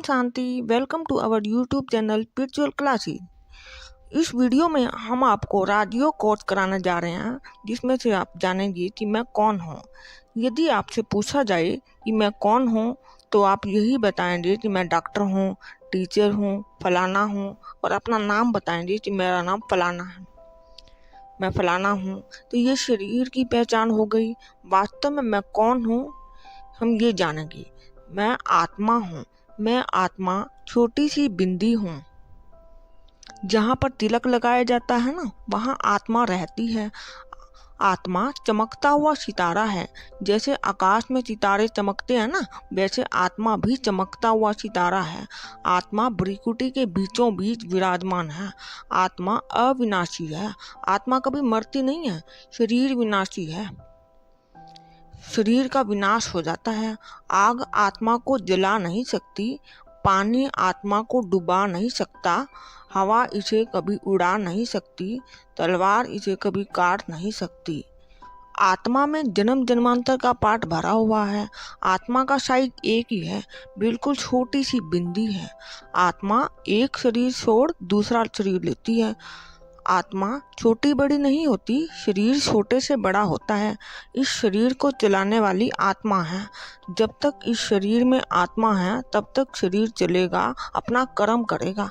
Shanti. Welcome to our YouTube channel spiritual classes. इस video में हम आपको राजयोग कोर्स कराने जा रहे हैं, जिसमें से आप जानेंगे कि मैं कौन हूँ। यदि आपसे पूछा जाए कि मैं कौन हूँ, तो आप यही बताएंगे कि मैं डॉक्टर हूँ, टीचर हूँ, फलाना हूँ, और अपना नाम बताएंगे कि मेरा नाम फलाना है, मैं फलाना हूँ। तो ये शरीर की पहचान हो गई। वास्तव में मैं कौन हूँ, हम ये जानेंगे। मैं आत्मा हूँ। मैं आत्मा छोटी सी बिंदी हूँ। जहाँ पर तिलक लगाया जाता है ना, वहाँ आत्मा रहती है। आत्मा चमकता हुआ सितारा है। जैसे आकाश में सितारे चमकते हैं ना, वैसे आत्मा भी चमकता हुआ सितारा है। आत्मा भ्रिकुटी के बीचों बीच विराजमान है। आत्मा अविनाशी है। आत्मा कभी मरती नहीं है। शरीर विनाशी है, शरीर का विनाश हो जाता है। आग आत्मा को जला नहीं सकती, पानी आत्मा को डुबा नहीं सकता, हवा इसे कभी उड़ा नहीं सकती, तलवार इसे कभी काट नहीं सकती। आत्मा में जन्म जन्मांतर का पाठ भरा हुआ है। आत्मा का साइज एक ही है, बिल्कुल छोटी सी बिंदी है। आत्मा एक शरीर छोड़ दूसरा शरीर लेती है। आत्मा छोटी बड़ी नहीं होती, शरीर छोटे से बड़ा होता है। इस शरीर को चलाने वाली आत्मा है। जब तक इस शरीर में आत्मा है, तब तक शरीर चलेगा, अपना कर्म करेगा।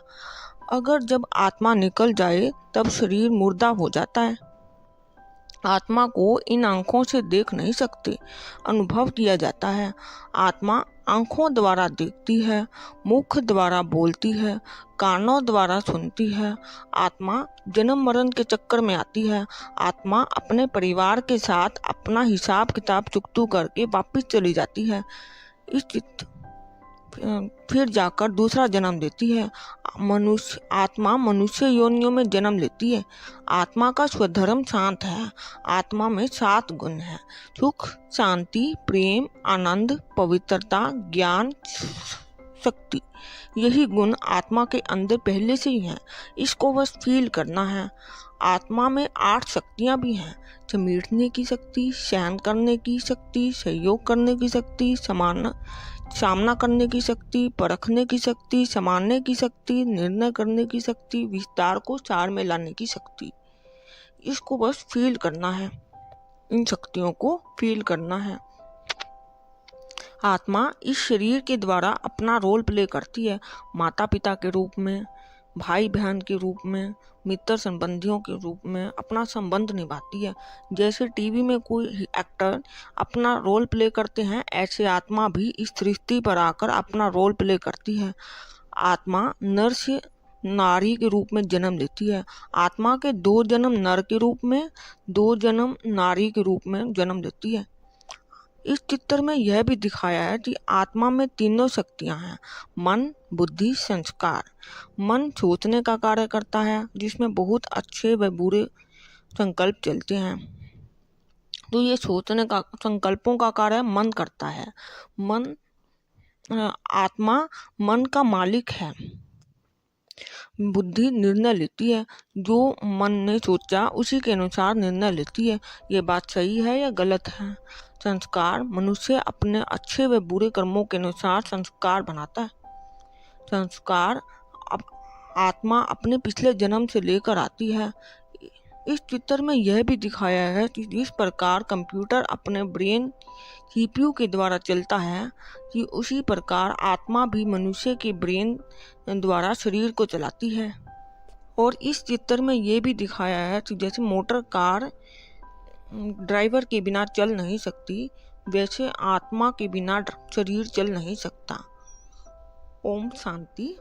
अगर जब आत्मा निकल जाए, तब शरीर मुर्दा हो जाता है। आत्मा को इन आंखों से देख नहीं सकते, अनुभव किया जाता है। आत्मा आंखों द्वारा देखती है, मुख द्वारा बोलती है, कानों द्वारा सुनती है। आत्मा जन्म मरण के चक्कर में आती है। आत्मा अपने परिवार के साथ अपना हिसाब किताब चुकतू करके वापस चली जाती है। फिर जाकर दूसरा जन्म देती है। आत्मा मनुष्य योनियों में जन्म लेती है। आत्मा का स्वधर्म शांत है। आत्मा में 7 गुण है: सुख, शांति, प्रेम, आनंद, पवित्रता, ज्ञान, शक्ति। यही गुण आत्मा के अंदर पहले से ही हैं, इसको बस फील करना है। आत्मा में 8 शक्तियाँ भी हैं: समेटने की शक्ति, सहन करने की शक्ति, सहयोग करने की शक्ति, सामना करने की शक्ति, परखने की शक्ति, संभालने की शक्ति, निर्णय करने की शक्ति, विस्तार को सार में लाने की शक्ति। इसको बस फील करना है, इन शक्तियों को फील करना है। आत्मा इस शरीर के द्वारा अपना रोल प्ले करती है, माता पिता के रूप में, भाई बहन के रूप में, मित्र संबंधियों के रूप में अपना संबंध निभाती है। जैसे टीवी में कोई एक्टर अपना रोल प्ले करते हैं, ऐसे आत्मा भी इस सृष्टि पर आकर अपना रोल प्ले करती है। आत्मा नर से नारी के रूप में जन्म लेती है। आत्मा के 2 जन्म नर के रूप में, 2 जन्म नारी के रूप में जन्म लेती है। इस चित्र में यह भी दिखाया है कि आत्मा में 3 शक्तियां हैं: मन, बुद्धि, संस्कार। मन सोचने का कार्य करता है, जिसमें बहुत अच्छे व बुरे संकल्प चलते हैं। तो ये सोचने का, संकल्पों का कार्य मन करता है। आत्मा मन का मालिक है। बुद्धि निर्णय लेती है, जो मन ने सोचा उसी के अनुसार निर्णय लेती है। ये बात सही है या गलत है। संस्कार, मनुष्य अपने अच्छे व बुरे कर्मों के अनुसार संस्कार बनाता है। संस्कार आत्मा अपने पिछले जन्म से लेकर आती है। इस चित्र में यह भी दिखाया है कि जिस प्रकार कंप्यूटर अपने ब्रेन CPU के द्वारा चलता है, कि उसी प्रकार आत्मा भी मनुष्य के ब्रेन द्वारा शरीर को चलाती है। और इस चित्र में यह भी दिखाया है कि जैसे मोटर कार ड्राइवर के बिना चल नहीं सकती, वैसे आत्मा के बिना शरीर चल नहीं सकता। ओम शांति।